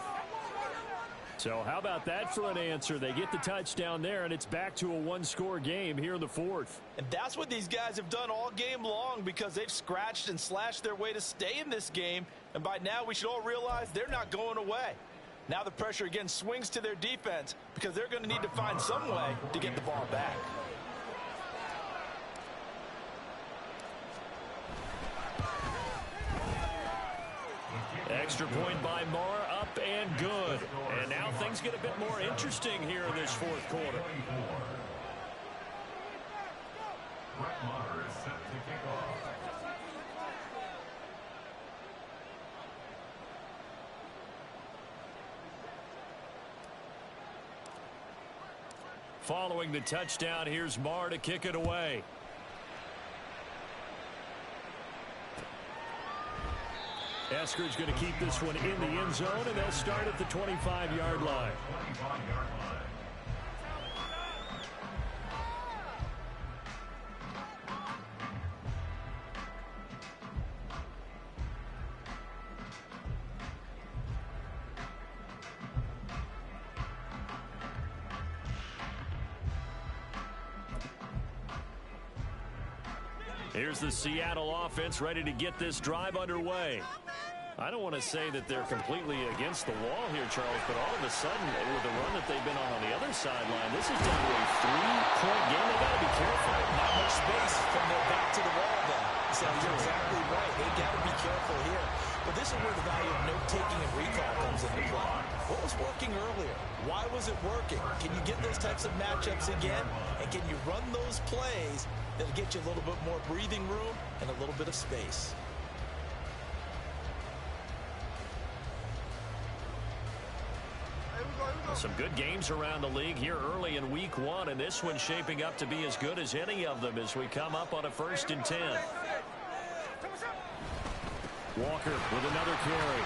So how about that for an answer? They get the touchdown there, and it's back to a one-score game here in the 4th. And that's what these guys have done all game long because they've scratched and slashed their way to stay in this game. And by now we should all realize they're not going away. Now the pressure again swings to their defense because they're going to need to find some way to get the ball back. Extra point by Marr, up and good. And now things get a bit more interesting here in this 4th quarter. Brett Maher is set to kick off. Following the touchdown, here's Marr to kick it away. Esker's going to keep this one in the end zone, and they'll start at the 25-yard line. 25-yard line. Here's the Seattle offense ready to get this drive underway. I don't want to say that they're completely against the wall here, Charles, but all of a sudden, with the run that they've been on the other sideline, this is down to a 3-point game. They've got to be careful. Not much space from their back to the wall, though. So you're exactly right. They've got to be careful here. But this is where the value of note-taking and recall comes into play. What was working earlier? Why was it working? Can you get those types of matchups again? And can you run those plays that'll get you a little bit more breathing room and a little bit of space? Some good games around the league here early in week 1, and this one's shaping up to be as good as any of them as we come up on a 1st and 10. Walker with another carry.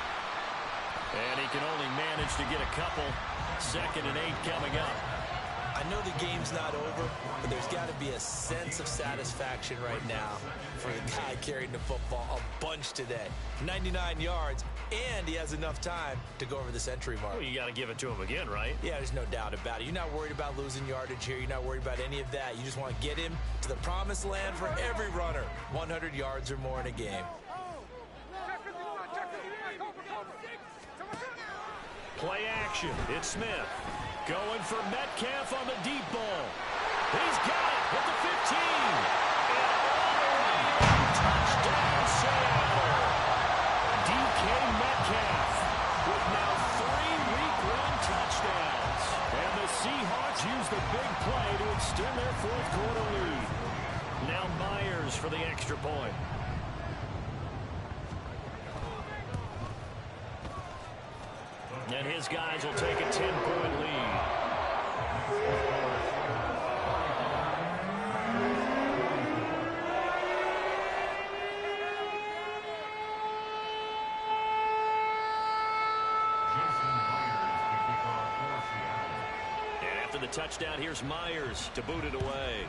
And he can only manage to get a couple. 2nd and 8 coming up. I know the game's not over, but there's got to be a sense of satisfaction right now for the guy carrying the football a bunch today. 99 yards, and he has enough time to go over the century mark. Well, you got to give it to him again, right? Yeah, there's no doubt about it. You're not worried about losing yardage here. You're not worried about any of that. You just want to get him to the promised land for every runner. 100 yards or more in a game. Play action. It's Smith. Going for Metcalf on the deep ball. He's got it at the 15. And all the way in. Touchdown, Seattle. DK Metcalf with now 3 week-long touchdowns. And the Seahawks use the big play to extend their fourth quarter lead. Now Myers for the extra point. And his guys will take a 10-point lead. And after the touchdown, here's Myers to boot it away.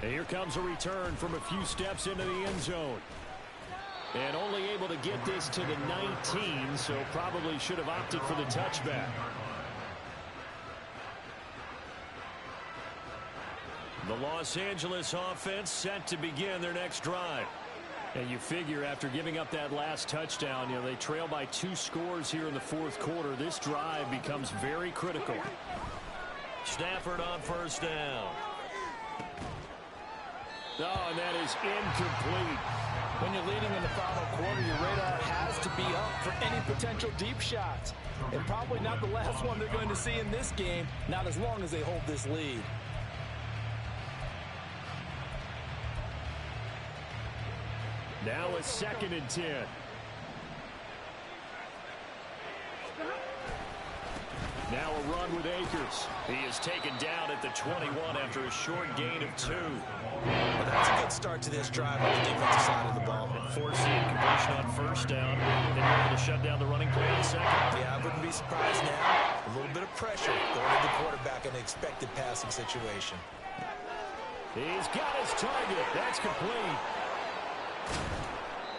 And here comes a return from a few steps into the end zone. And only able to get this to the 19, so probably should have opted for the touchback. The Los Angeles offense set to begin their next drive. And you figure after giving up that last touchdown, you know, they trail by 2 scores here in the fourth quarter. This drive becomes very critical. Stafford on first down. Oh, and that is incomplete. When you're leading in the final quarter, your radar has to be up for any potential deep shots. And probably not the last one they're going to see in this game, not as long as they hold this lead. Now a 2nd and 10. Now a run with Akers. He is taken down at the 21 after a short gain of 2. Well, that's a good start to this drive on the defensive side of the ball. Forcing conversion on first down. Then you're able to shut down the running play on second. Yeah, I wouldn't be surprised now. A little bit of pressure going to the quarterback in an expected passing situation. He's got his target. That's complete.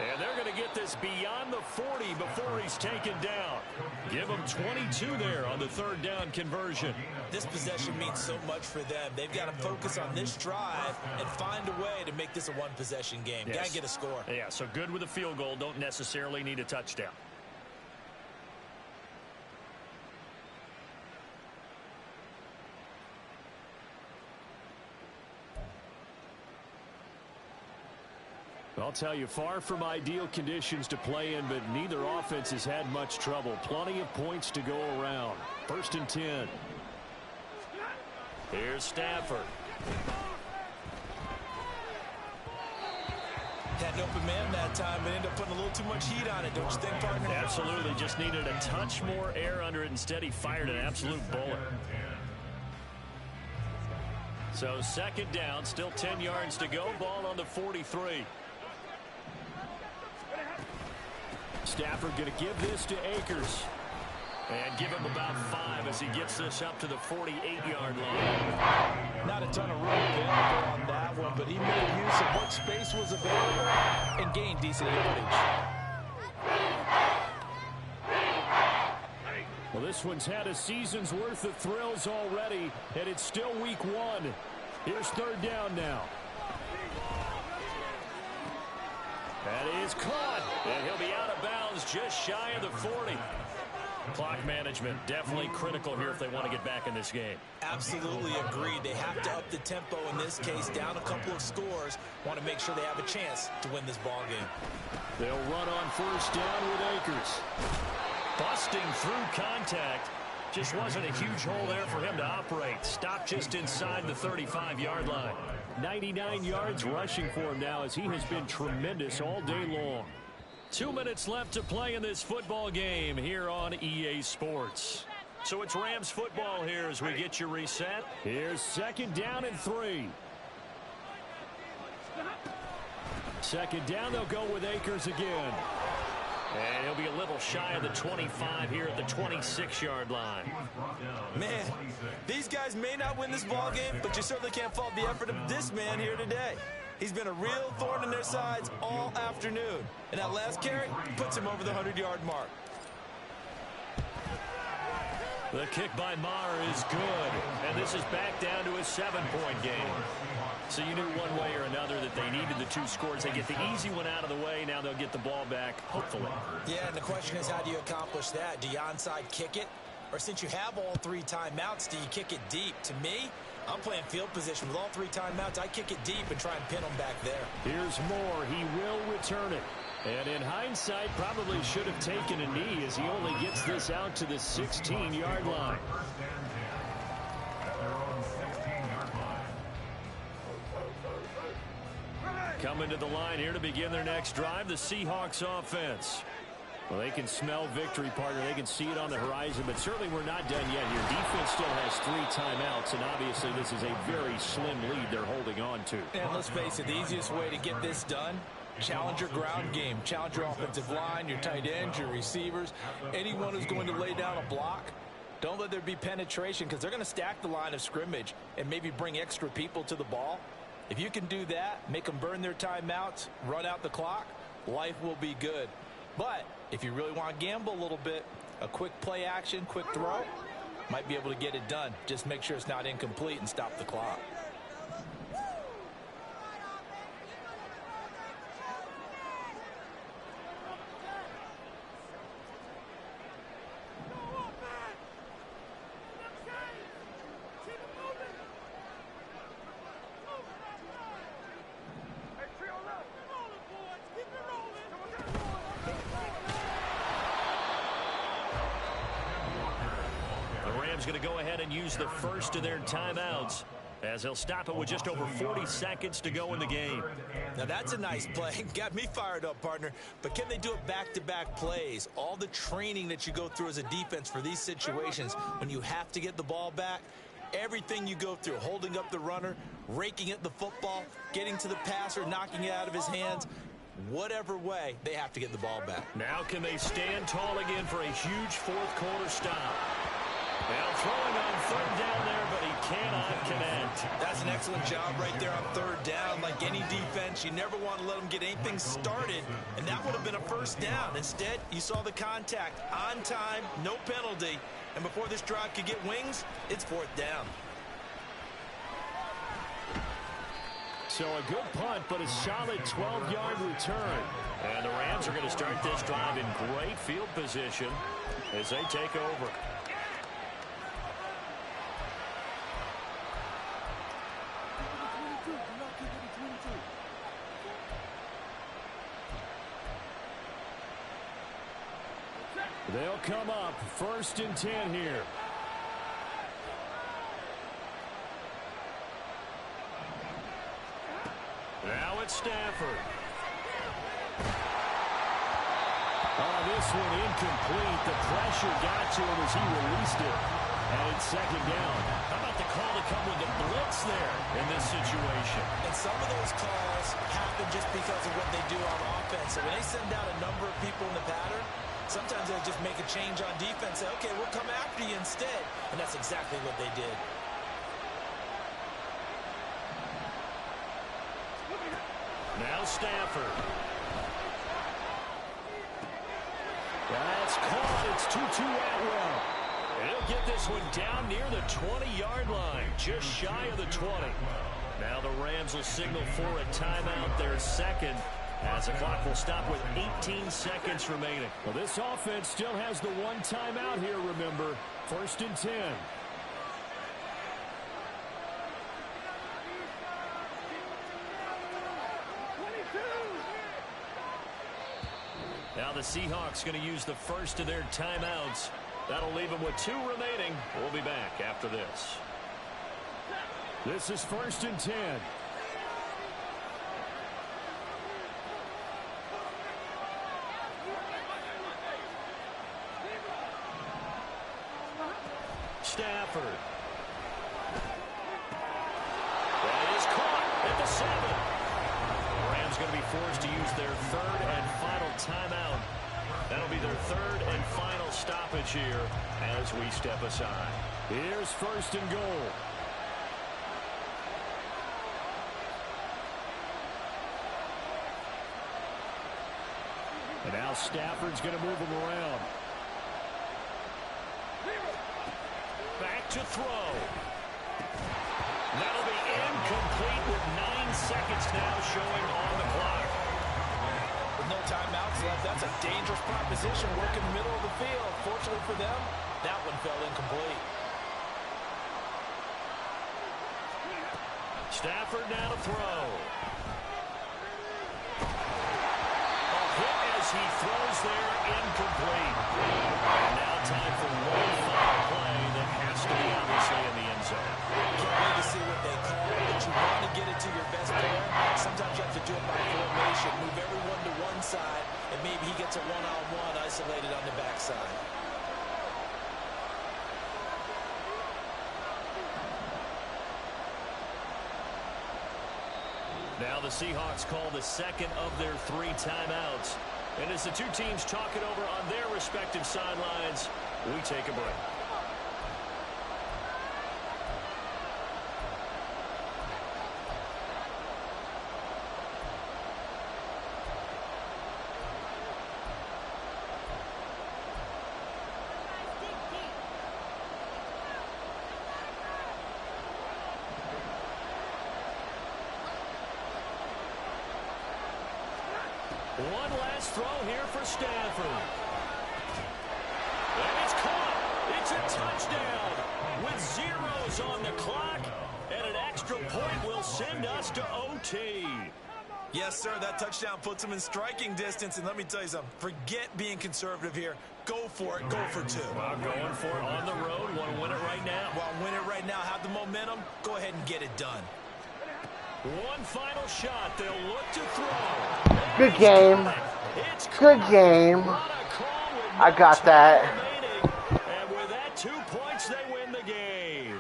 And they're going to get this beyond the 40 before he's taken down. Give him 22 there on the 3rd down conversion. This possession means so much for them. They've got to focus on this drive and find a way to make this a one-possession game. Yes. Got to get a score. Yeah, so good with a field goal. Don't necessarily need a touchdown. I'll tell you, far from ideal conditions to play in, but neither offense has had much trouble. Plenty of points to go around. 1st and 10. Here's Stafford. Had an open man that time, but ended up putting a little too much heat on it, don't you think, partner? Absolutely. Just needed a touch more air under it. Instead, he fired an absolute bullet. So 2nd down, still 10 yards to go. Ball on the 43. Stafford going to give this to Akers. And give him about 5 as he gets this up to the 48-yard line. Not a ton of room available on that one, but he made use of what space was available and gained decent yardage. Well, this one's had a season's worth of thrills already, and it's still week 1. Here's 3rd down now. That is caught, and he'll be out of bounds just shy of the 40. Clock management definitely critical here if they want to get back in this game. Absolutely agreed. They have to up the tempo in this case, down a couple of scores. Want to make sure they have a chance to win this ball game. They'll run on first down with Akers. Busting through contact. Just wasn't a huge hole there for him to operate. Stopped just inside the 35-yard line. 99 yards rushing for him now as he has been tremendous all day long. 2 minutes left to play in this football game here on EA Sports. So it's Rams football here as we get you reset. Here's 2nd down and 3. 2nd down, they'll go with Akers again. And he'll be a little shy of the 25 here at the 26-yard line. Man, these guys may not win this ball game, but you certainly can't fault the effort of this man here today. He's been a real thorn in their sides all afternoon. And that last carry puts him over the 100-yard mark. The kick by Maher is good. And this is back down to a 7-point game. So you knew one way or another that they needed the 2 scores. They get the easy one out of the way. Now they'll get the ball back, hopefully. Yeah, and the question is, how do you accomplish that? Do you onside kick it? Or since you have all 3 timeouts, do you kick it deep? To me, I'm playing field position with all 3 timeouts. I kick it deep and try and pin them back there. Here's Moore. He will return it. And in hindsight, probably should have taken a knee as he only gets this out to the 16-yard line. Coming to the line here to begin their next drive, the Seahawks offense. Well, they can smell victory, partner. They can see it on the horizon, but certainly we're not done yet here. Defense still has 3 timeouts, and obviously this is a very slim lead they're holding on to. And let's face it, the easiest way to get this done, challenge your ground game. Challenge your offensive line, your tight ends, your receivers, anyone who's going to lay down a block. Don't let there be penetration because they're going to stack the line of scrimmage and maybe bring extra people to the ball. If you can do that, make them burn their timeouts, run out the clock, life will be good. But if you really want to gamble a little bit, a quick play action, quick throw, might be able to get it done. Just make sure it's not incomplete and stop the clock. Going to go ahead and use the first of their timeouts as they'll stop it with just over 40 seconds to go in the game. Now that's a nice play. Got me fired up, partner. But can they do it back-to-back plays? All the training that you go through as a defense for these situations, when you have to get the ball back, everything you go through, holding up the runner, raking at the football, getting to the passer, knocking it out of his hands, whatever way, they have to get the ball back. Now can they stand tall again for a huge fourth-quarter stop? Now throwing on third down there, but he cannot connect. That's an excellent job right there on third down. Like any defense, you never want to let them get anything started, and that would have been a first down. Instead, you saw the contact on time, no penalty, and before this drive could get wings, it's fourth down. So a good punt, but a solid 12-yard return. And the Rams are going to start this drive in great field position as they take over. They'll come up 1st and 10 here. Now it's Stafford. Oh, this one incomplete. The pressure got to him as he released it. And it's 2nd down. How about the call to come with the blitz there in this situation? And some of those calls happen just because of what they do on offense. So when they send out a number of people in the pattern, sometimes they'll just make a change on defense. Say, okay, we'll come after you instead. And that's exactly what they did. Now Stafford. That's caught. It's Tutu Atwell. He'll get this one down near the 20-yard line, just shy of the 20. Now the Rams will signal for a timeout, their second, as the clock will stop with 18 seconds remaining. Well, this offense still has the one timeout here, remember. 1st and 10. Now the Seahawks going to use the first of their timeouts. That'll leave them with 2 remaining. We'll be back after this. This is 1st and 10. Stafford. That is caught at the 7. The Rams going to be forced to use their 3rd and final timeout. That'll be their 3rd and final stoppage here as we step aside. Here's 1st and goal. And now Stafford's going to move him around. Back to throw. That'll be incomplete with 9 seconds now showing on the clock. With no timeouts left, that's a dangerous proposition. Work in the middle of the field. Fortunately for them, that one fell incomplete. Stafford now to throw. A hit as he throws there, incomplete. And now time for one final play that has to be obviously in the end zone. Can't wait to see what they call it, but you want to get it to your best player. Sometimes you have to do it by formation, move everyone to one side, and maybe he gets a one-on-one isolated on the backside. Now the Seahawks call the second of their 3 timeouts. And as the two teams talk it over on their respective sidelines, we take a break. One last throw here for Stanford. And it's caught. It's a touchdown with zeros on the clock. And an extra point will send us to OT. Yes, sir, that touchdown puts him in striking distance. And let me tell you something, forget being conservative here. Go for it, go for 2. Going for it on the road. Want to win it right now. Well, win it right now, have the momentum, go ahead and get it done. One final shot. They'll look to throw. Good game. Good game. I got that. And with that, 2 points, they win the game.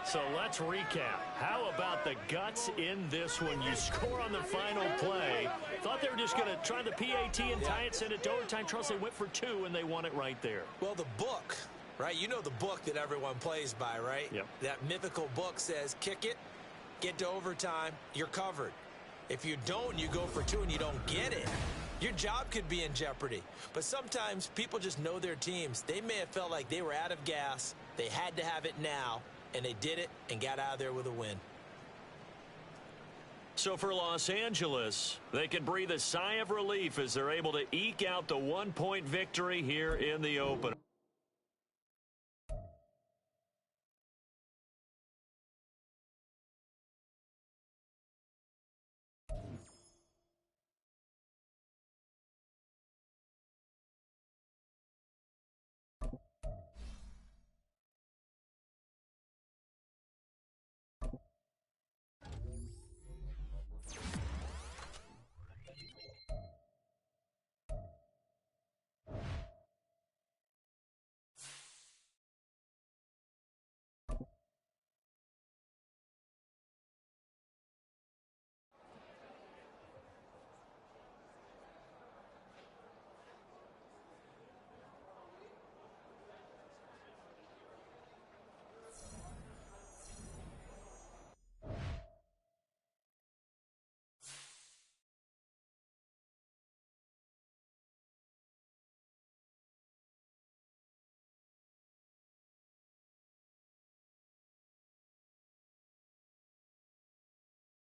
So let's recap. How about the guts in this one? You score on the final play. Thought they were just going to try the PAT and tie it, send it to overtime. Trust they went for 2, and they won it right there. Well, the book, right? You know the book that everyone plays by, right? Yep. That mythical book says, kick it, get to overtime, you're covered. If you don't, you go for 2 and you don't get it, your job could be in jeopardy. But sometimes people just know their teams. They may have felt like they were out of gas. They had to have it now, and they did it and got out of there with a win. So for Los Angeles, they can breathe a sigh of relief as they're able to eke out the 1-point victory here in the opener.